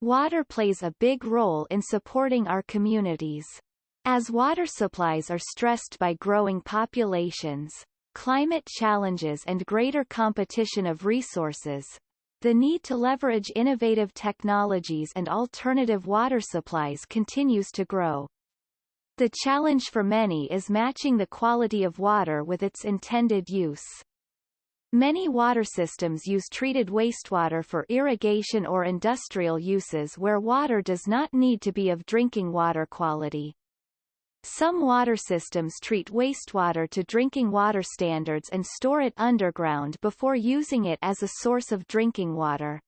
Water plays a big role in supporting our communities. As water supplies are stressed by growing populations, climate challenges and greater competition of resources, the need to leverage innovative technologies and alternative water supplies continues to grow. The challenge for many is matching the quality of water with its intended use. Many water systems use treated wastewater for irrigation or industrial uses where water does not need to be of drinking water quality. Some water systems treat wastewater to drinking water standards and store it underground before using it as a source of drinking water.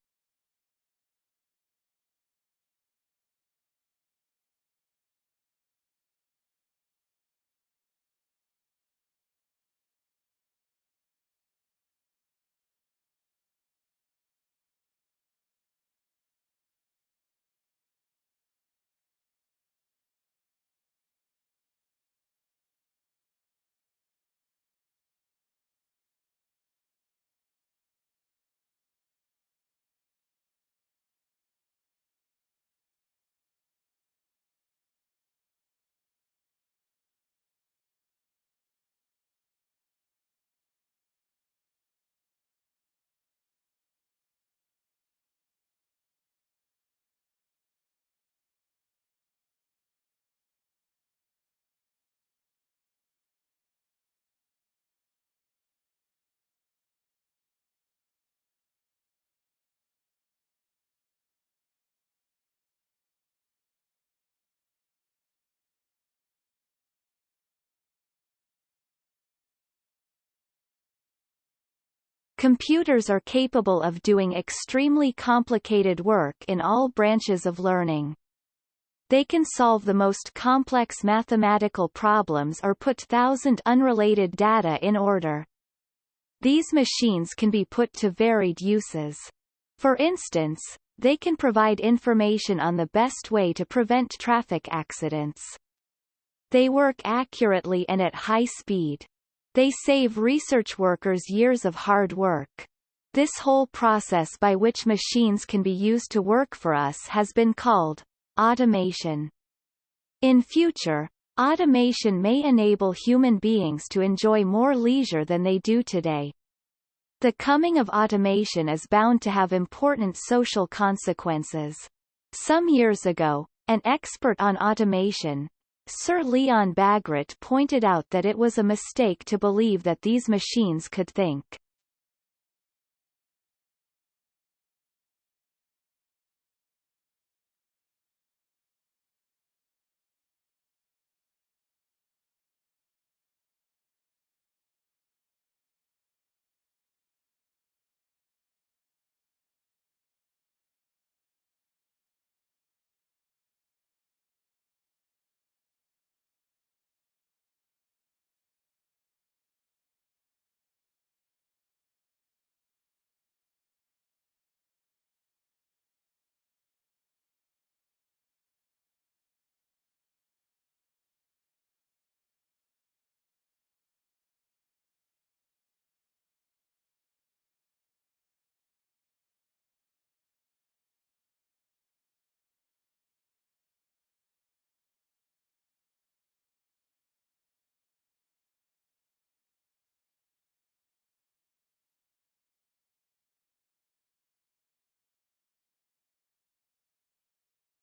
Computers are capable of doing extremely complicated work in all branches of learning. They can solve the most complex mathematical problems or put thousand unrelated data in order. These machines can be put to varied uses. For instance, they can provide information on the best way to prevent traffic accidents. They work accurately and at high speed. They save research workers years of hard work. This whole process by which machines can be used to work for us has been called automation. In future, automation may enable human beings to enjoy more leisure than they do today. The coming of automation is bound to have important social consequences. Some years ago, an expert on automation, Sir Leon Bagrat, pointed out that it was a mistake to believe that these machines could think.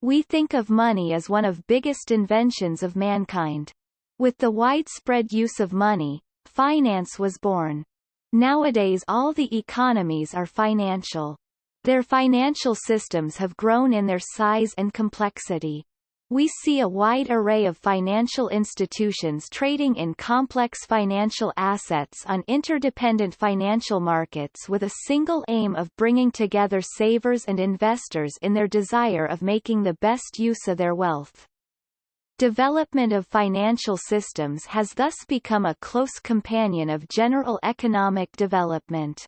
We think of money as one of biggest inventions of mankind. With the widespread use of money, finance was born. Nowadays all the economies are financial. Their financial systems have grown in their size and complexity. We see a wide array of financial institutions trading in complex financial assets on interdependent financial markets with a single aim of bringing together savers and investors in their desire of making the best use of their wealth. Development of financial systems has thus become a close companion of general economic development.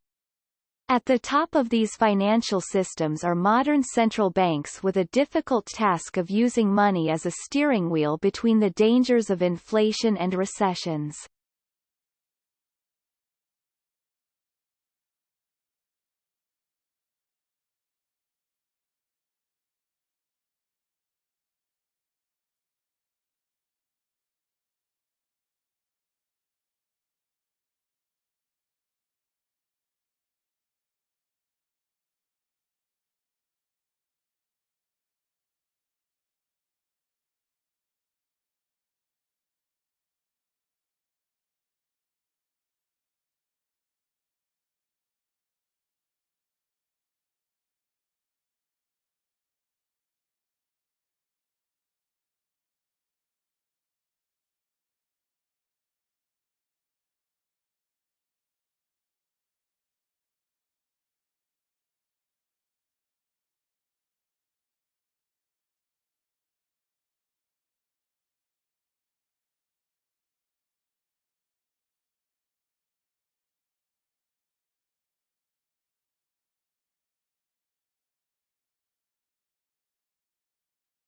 At the top of these financial systems are modern central banks with a difficult task of using money as a steering wheel between the dangers of inflation and recessions.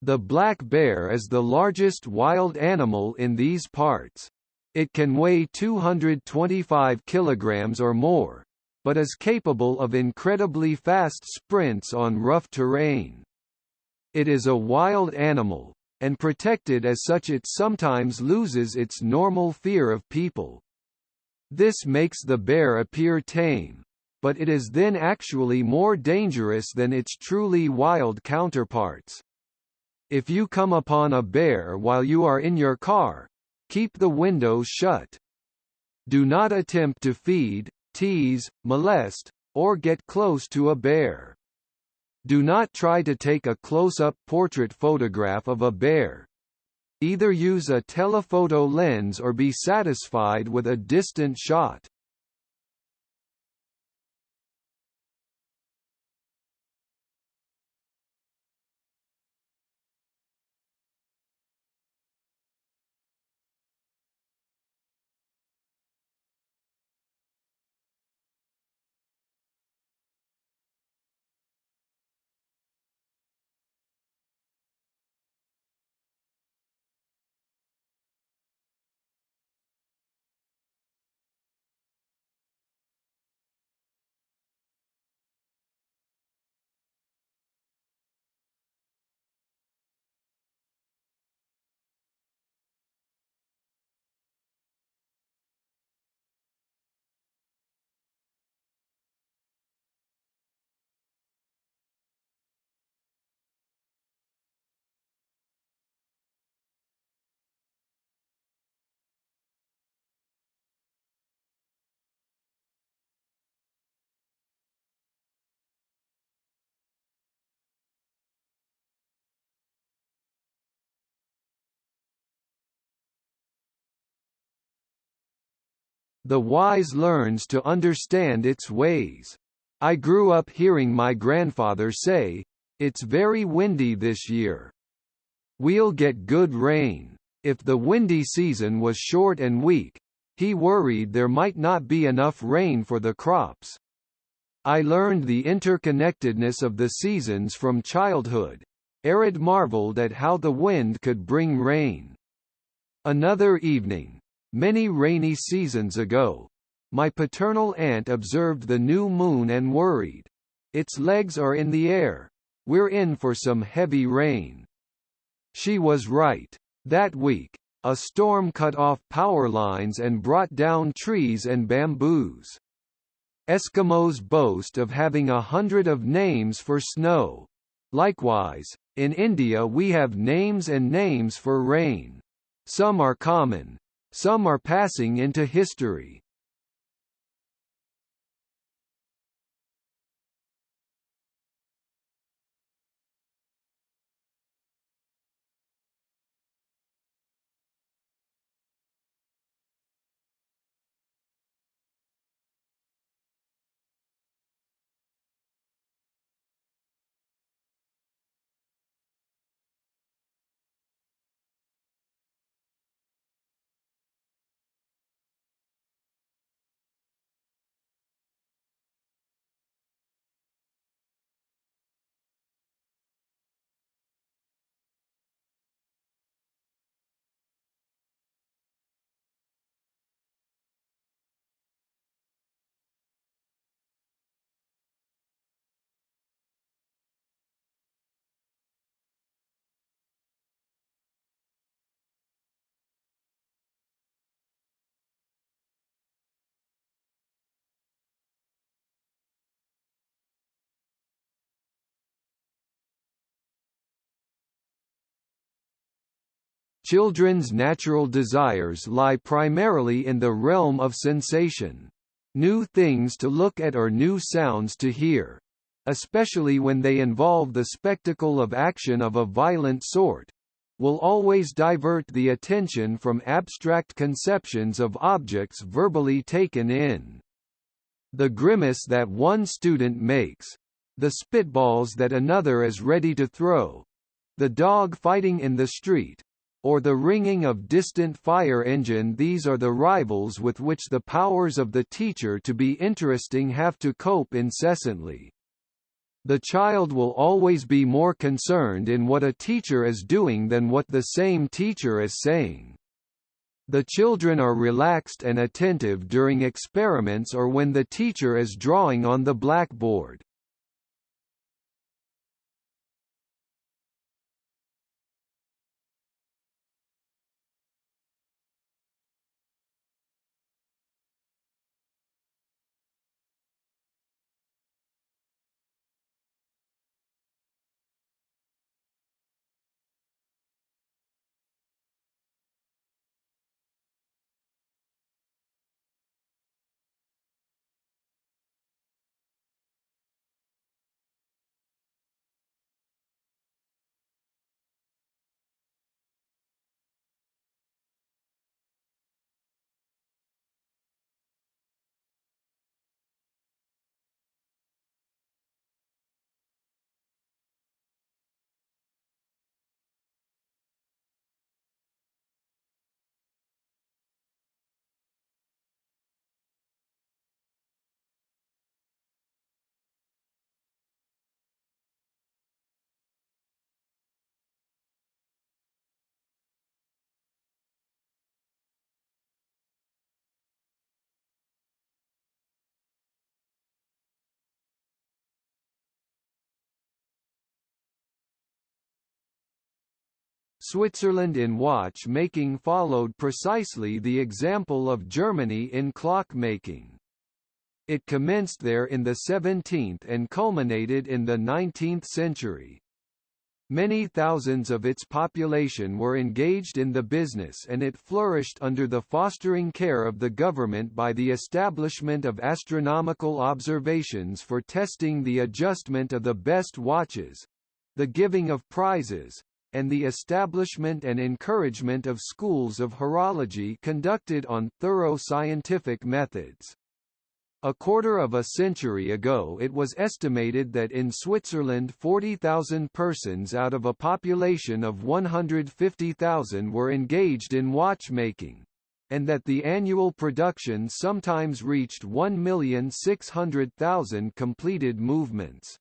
The black bear is the largest wild animal in these parts. It can weigh 225 kilograms or more, but is capable of incredibly fast sprints on rough terrain. It is a wild animal, and protected as such it sometimes loses its normal fear of people. This makes the bear appear tame, but it is then actually more dangerous than its truly wild counterparts. If you come upon a bear while you are in your car, keep the windows shut. Do not attempt to feed, tease, molest, or get close to a bear. Do not try to take a close-up portrait photograph of a bear. Either use a telephoto lens or be satisfied with a distant shot. The wise learns to understand its ways. I grew up hearing my grandfather say, "It's very windy this year. We'll get good rain." If the windy season was short and weak, he worried there might not be enough rain for the crops. I learned the interconnectedness of the seasons from childhood. Arid marveled at how the wind could bring rain. Another evening, many rainy seasons ago, my paternal aunt observed the new moon and worried. "Its legs are in the air. We're in for some heavy rain." She was right. That week, a storm cut off power lines and brought down trees and bamboos. Eskimos boast of having 100 of names for snow. Likewise, in India we have names and names for rain. Some are common. Some are passing into history. Children's natural desires lie primarily in the realm of sensation. New things to look at or new sounds to hear, especially when they involve the spectacle of action of a violent sort, will always divert the attention from abstract conceptions of objects verbally taken in. The grimace that one student makes, the spitballs that another is ready to throw, the dog fighting in the street, or the ringing of distant fire engine, these are the rivals with which the powers of the teacher to be interesting have to cope incessantly. The child will always be more concerned in what a teacher is doing than what the same teacher is saying. The children are relaxed and attentive during experiments or when the teacher is drawing on the blackboard. Switzerland in watch-making followed precisely the example of Germany in clock-making. It commenced there in the 17th and culminated in the 19th century. Many thousands of its population were engaged in the business and it flourished under the fostering care of the government by the establishment of astronomical observations for testing the adjustment of the best watches, the giving of prizes, and the establishment and encouragement of schools of horology conducted on thorough scientific methods. A quarter of a century ago it was estimated that in Switzerland 40,000 persons out of a population of 150,000 were engaged in watchmaking, and that the annual production sometimes reached 1,600,000 completed movements.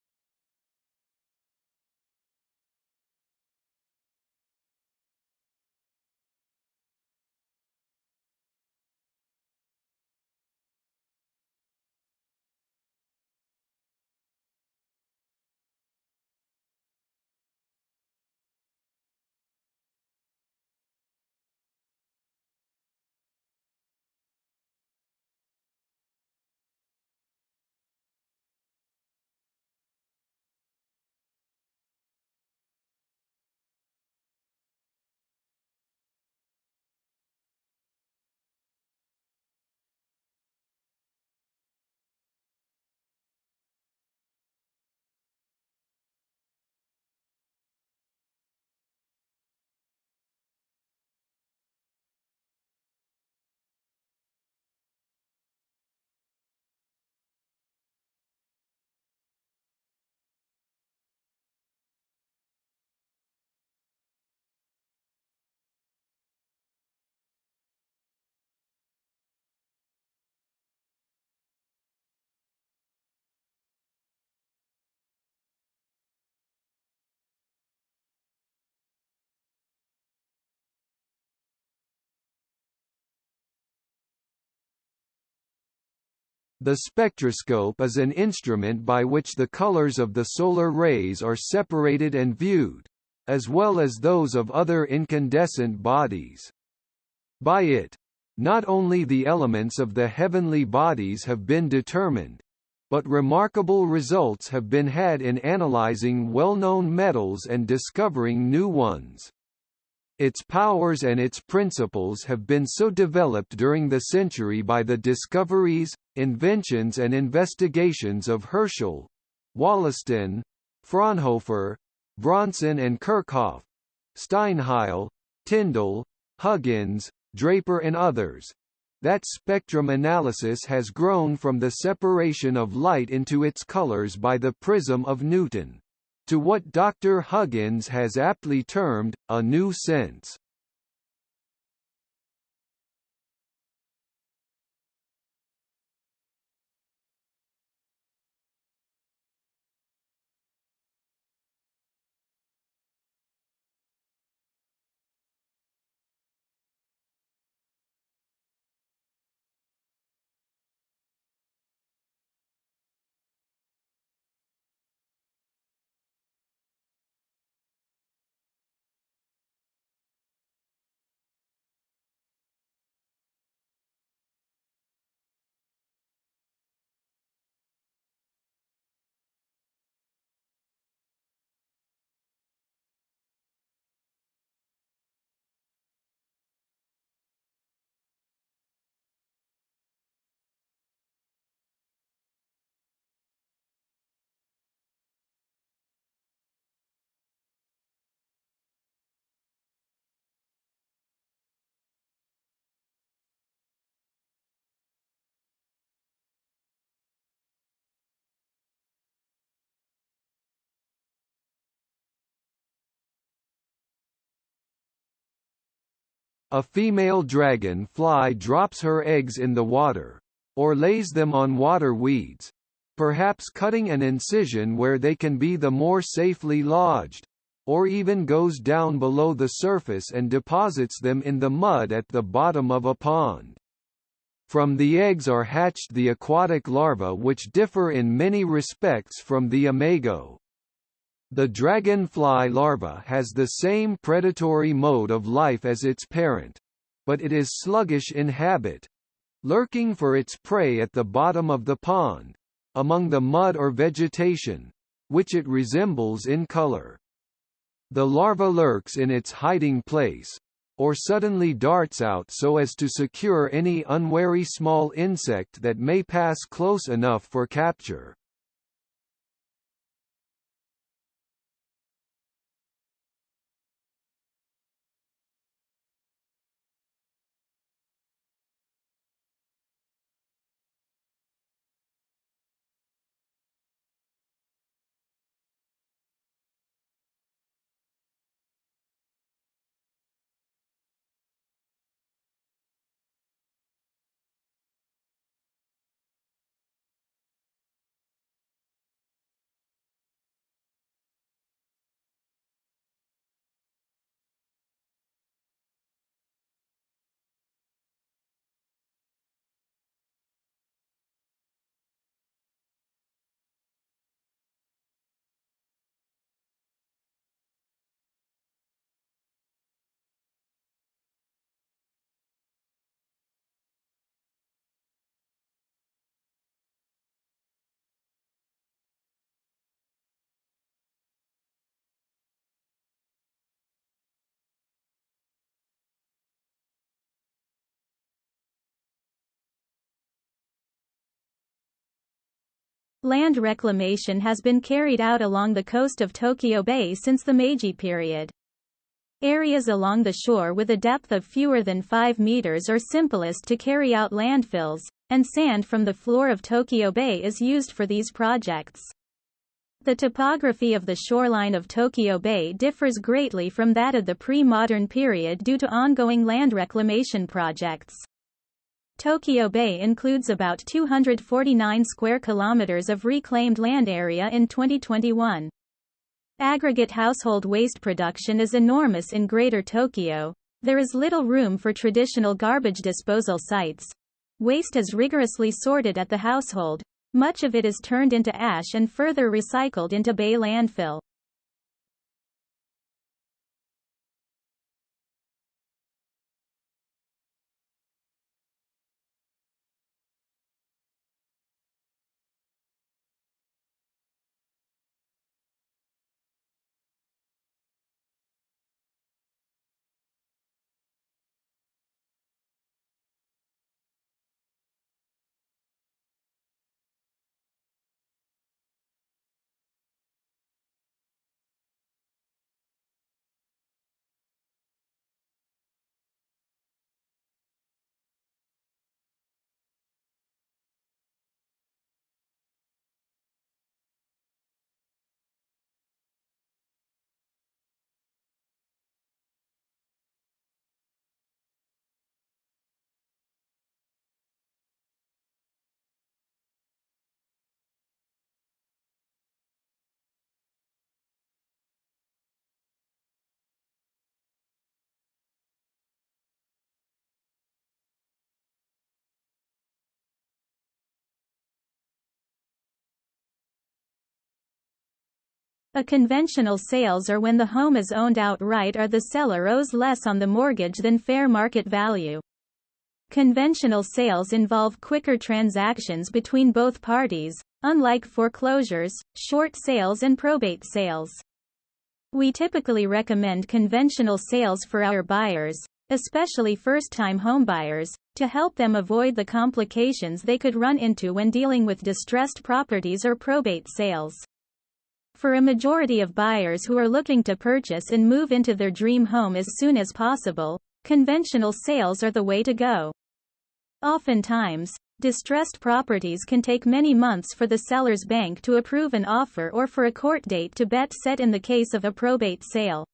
The spectroscope is an instrument by which the colors of the solar rays are separated and viewed, as well as those of other incandescent bodies. By it, not only the elements of the heavenly bodies have been determined, but remarkable results have been had in analyzing well-known metals and discovering new ones. Its powers and its principles have been so developed during the century by the discoveries, inventions and investigations of Herschel, Wollaston, Fraunhofer, Bronson and Kirchhoff, Steinheil, Tyndall, Huggins, Draper and others, that spectrum analysis has grown from the separation of light into its colors by the prism of Newton, to what Dr. Huggins has aptly termed, a new sense. A female dragonfly drops her eggs in the water, or lays them on water weeds, perhaps cutting an incision where they can be the more safely lodged, or even goes down below the surface and deposits them in the mud at the bottom of a pond. From the eggs are hatched the aquatic larvae, which differ in many respects from the imago. The dragonfly larva has the same predatory mode of life as its parent, but it is sluggish in habit, lurking for its prey at the bottom of the pond, among the mud or vegetation, which it resembles in color. The larva lurks in its hiding place, or suddenly darts out so as to secure any unwary small insect that may pass close enough for capture. Land reclamation has been carried out along the coast of Tokyo Bay since the Meiji period. Areas along the shore with a depth of fewer than 5 meters are simplest to carry out landfills, and sand from the floor of Tokyo Bay is used for these projects. The topography of the shoreline of Tokyo Bay differs greatly from that of the pre-modern period due to ongoing land reclamation projects. Tokyo Bay includes about 249 square kilometers of reclaimed land area in 2021. Aggregate household waste production is enormous in Greater Tokyo. There is little room for traditional garbage disposal sites. Waste is rigorously sorted at the household. Much of it is turned into ash and further recycled into Bay landfill. A conventional sales are when the home is owned outright or the seller owes less on the mortgage than fair market value. Conventional sales involve quicker transactions between both parties, unlike foreclosures, short sales and probate sales. We typically recommend conventional sales for our buyers, especially first-time homebuyers, to help them avoid the complications they could run into when dealing with distressed properties or probate sales. For a majority of buyers who are looking to purchase and move into their dream home as soon as possible, conventional sales are the way to go. Oftentimes, distressed properties can take many months for the seller's bank to approve an offer or for a court date to be set in the case of a probate sale.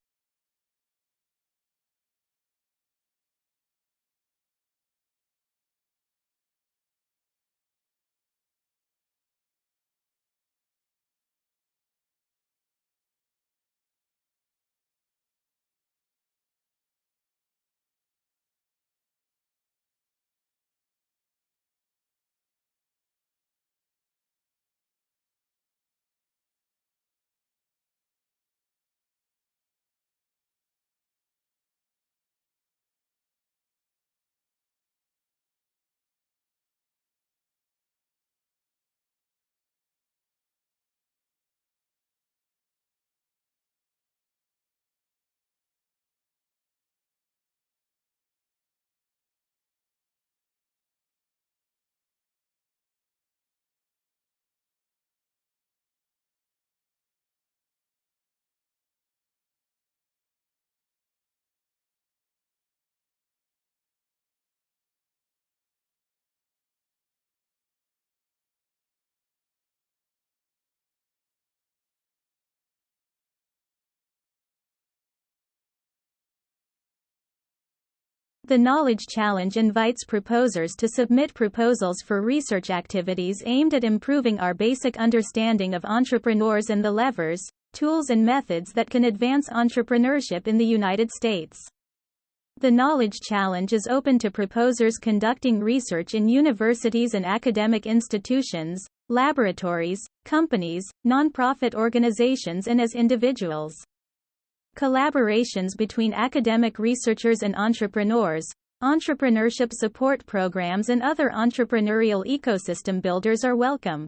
The Knowledge Challenge invites proposers to submit proposals for research activities aimed at improving our basic understanding of entrepreneurs and the levers, tools and methods that can advance entrepreneurship in the United States. The Knowledge Challenge is open to proposers conducting research in universities and academic institutions, laboratories, companies, nonprofit organizations and as individuals. Collaborations between academic researchers and entrepreneurs, entrepreneurship support programs and other entrepreneurial ecosystem builders are welcome.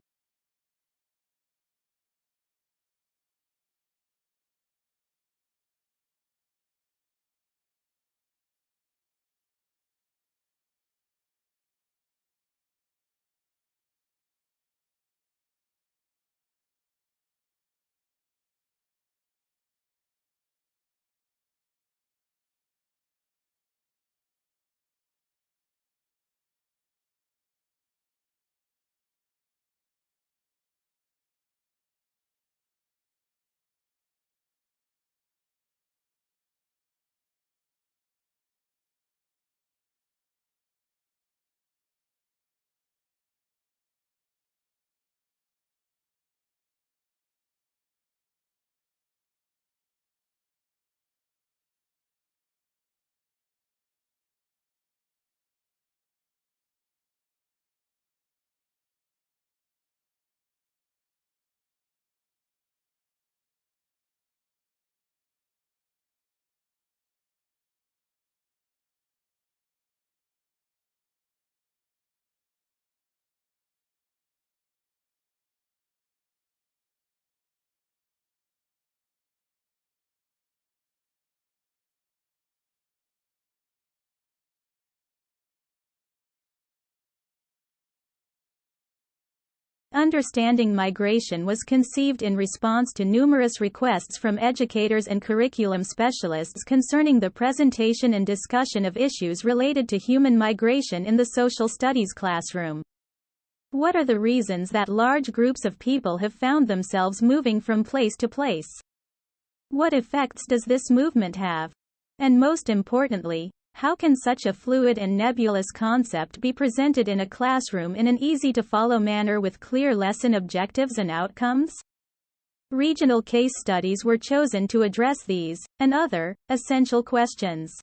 Understanding Migration was conceived in response to numerous requests from educators and curriculum specialists concerning the presentation and discussion of issues related to human migration in the social studies classroom. What are the reasons that large groups of people have found themselves moving from place to place? What effects does this movement have? And most importantly, how can such a fluid and nebulous concept be presented in a classroom in an easy-to-follow manner with clear lesson objectives and outcomes? Regional case studies were chosen to address these, and other, essential questions.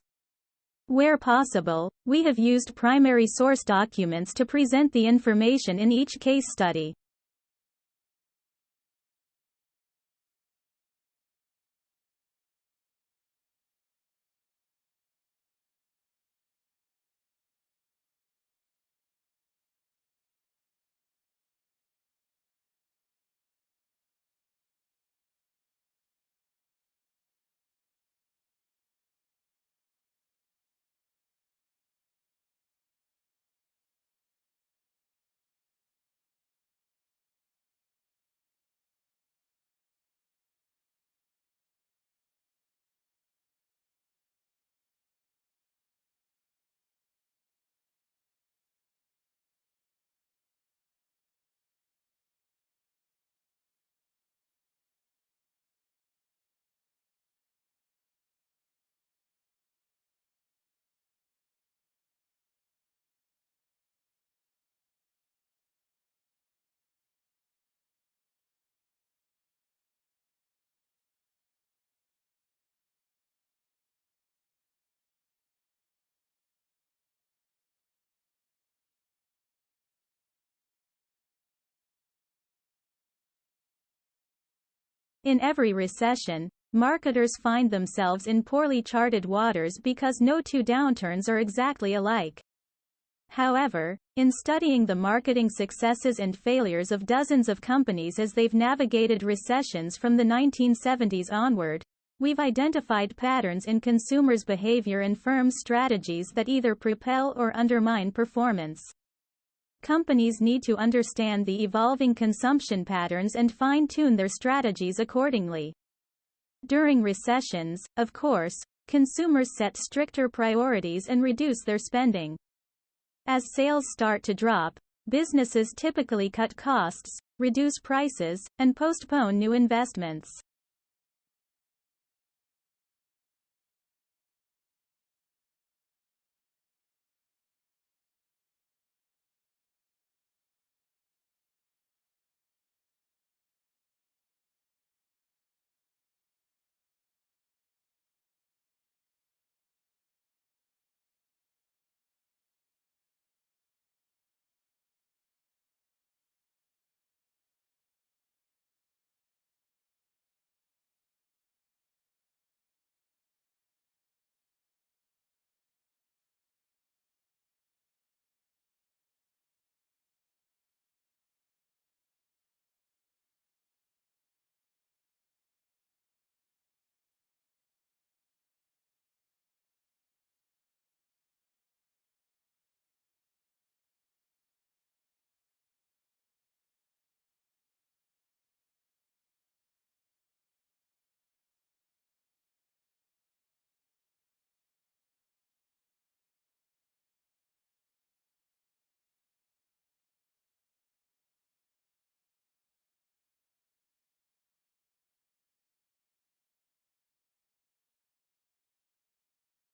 Where possible, we have used primary source documents to present the information in each case study. In every recession, marketers find themselves in poorly charted waters because no two downturns are exactly alike. However, in studying the marketing successes and failures of dozens of companies as they've navigated recessions from the 1970s onward, we've identified patterns in consumers' behavior and firms' strategies that either propel or undermine performance. Companies need to understand the evolving consumption patterns and fine-tune their strategies accordingly. During recessions, of course, consumers set stricter priorities and reduce their spending. As sales start to drop, businesses typically cut costs, reduce prices, and postpone new investments.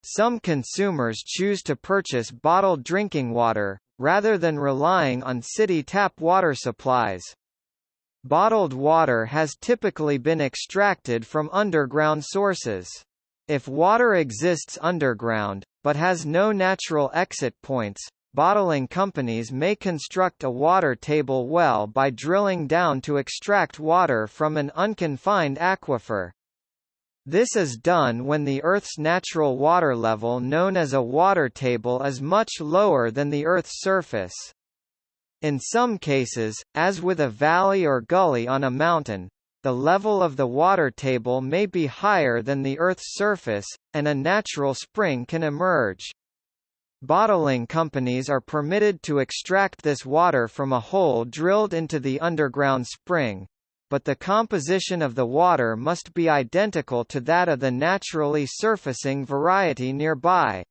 Some consumers choose to purchase bottled drinking water, rather than relying on city tap water supplies. Bottled water has typically been extracted from underground sources. If water exists underground, but has no natural exit points, bottling companies may construct a water table well by drilling down to extract water from an unconfined aquifer. This is done when the Earth's natural water level, known as a water table, is much lower than the Earth's surface. In some cases, as with a valley or gully on a mountain, the level of the water table may be higher than the Earth's surface, and a natural spring can emerge. Bottling companies are permitted to extract this water from a hole drilled into the underground spring, but the composition of the water must be identical to that of the naturally surfacing variety nearby.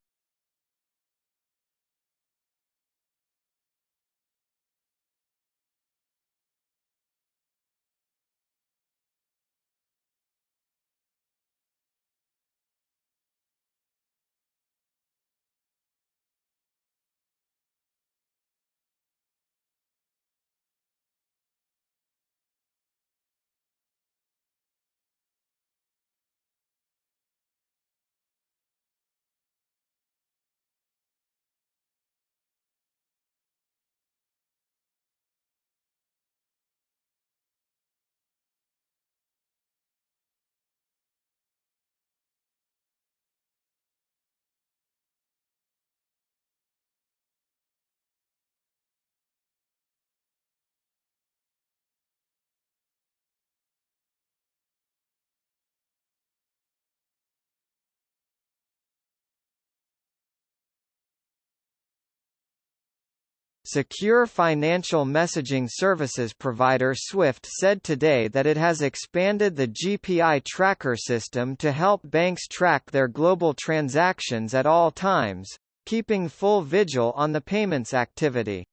Secure financial messaging services provider SWIFT said today that it has expanded the GPI tracker system to help banks track their global transactions at all times, keeping full vigil on the payments activity.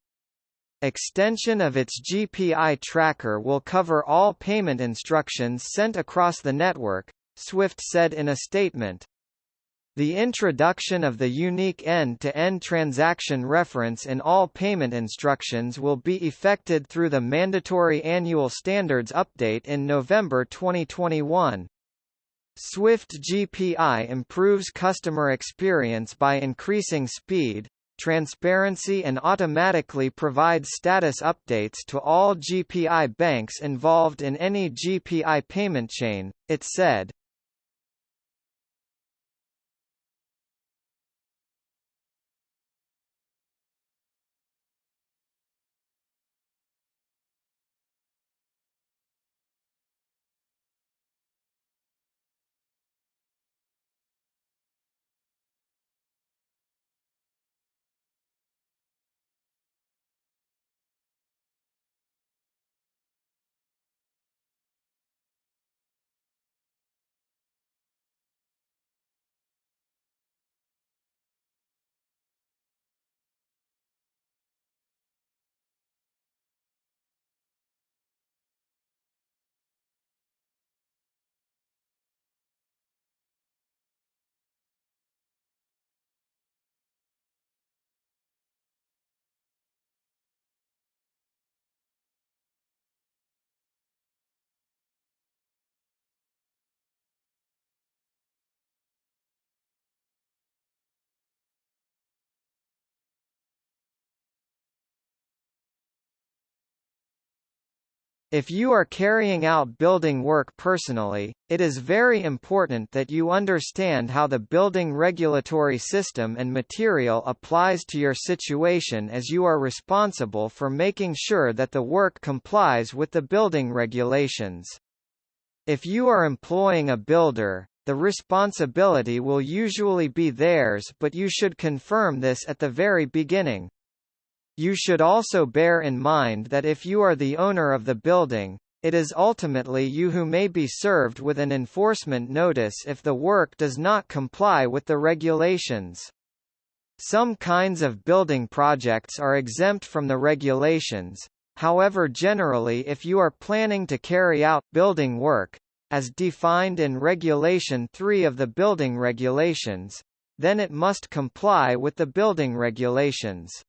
Extension of its GPI tracker will cover all payment instructions sent across the network, SWIFT said in a statement. The introduction of the unique end-to-end transaction reference in all payment instructions will be effected through the mandatory annual standards update in November 2021. Swift GPI improves customer experience by increasing speed, transparency and automatically provides status updates to all GPI banks involved in any GPI payment chain, it said. If you are carrying out building work personally, it is very important that you understand how the building regulatory system and material applies to your situation, as you are responsible for making sure that the work complies with the building regulations. If you are employing a builder, the responsibility will usually be theirs, but you should confirm this at the very beginning. You should also bear in mind that if you are the owner of the building, it is ultimately you who may be served with an enforcement notice if the work does not comply with the regulations. Some kinds of building projects are exempt from the regulations. However, generally, if you are planning to carry out building work, as defined in Regulation 3 of the Building Regulations, then it must comply with the building regulations.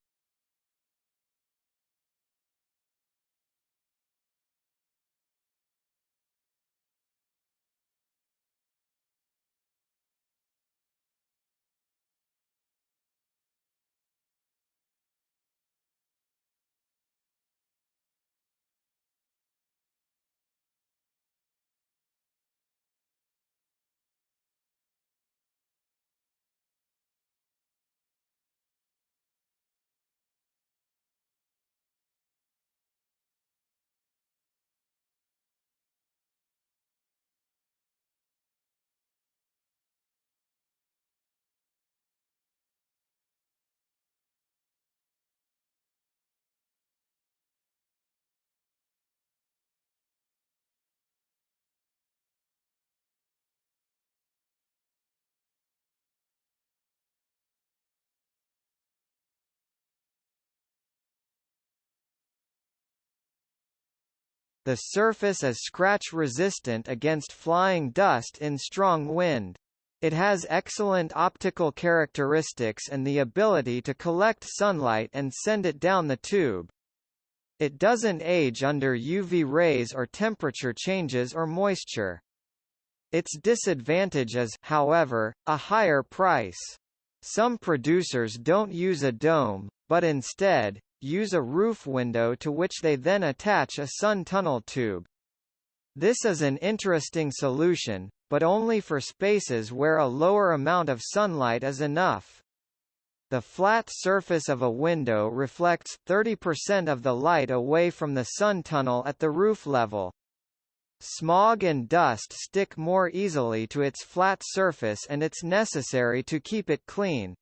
The surface is scratch-resistant against flying dust in strong wind. It has excellent optical characteristics and the ability to collect sunlight and send it down the tube. It doesn't age under UV rays or temperature changes or moisture. Its disadvantage is, however, a higher price. Some producers don't use a dome, but instead, use a roof window to which they then attach a sun tunnel tube. This is an interesting solution, but only for spaces where a lower amount of sunlight is enough. The flat surface of a window reflects 30% of the light away from the sun tunnel at the roof level. Smog and dust stick more easily to its flat surface and it's necessary to keep it clean.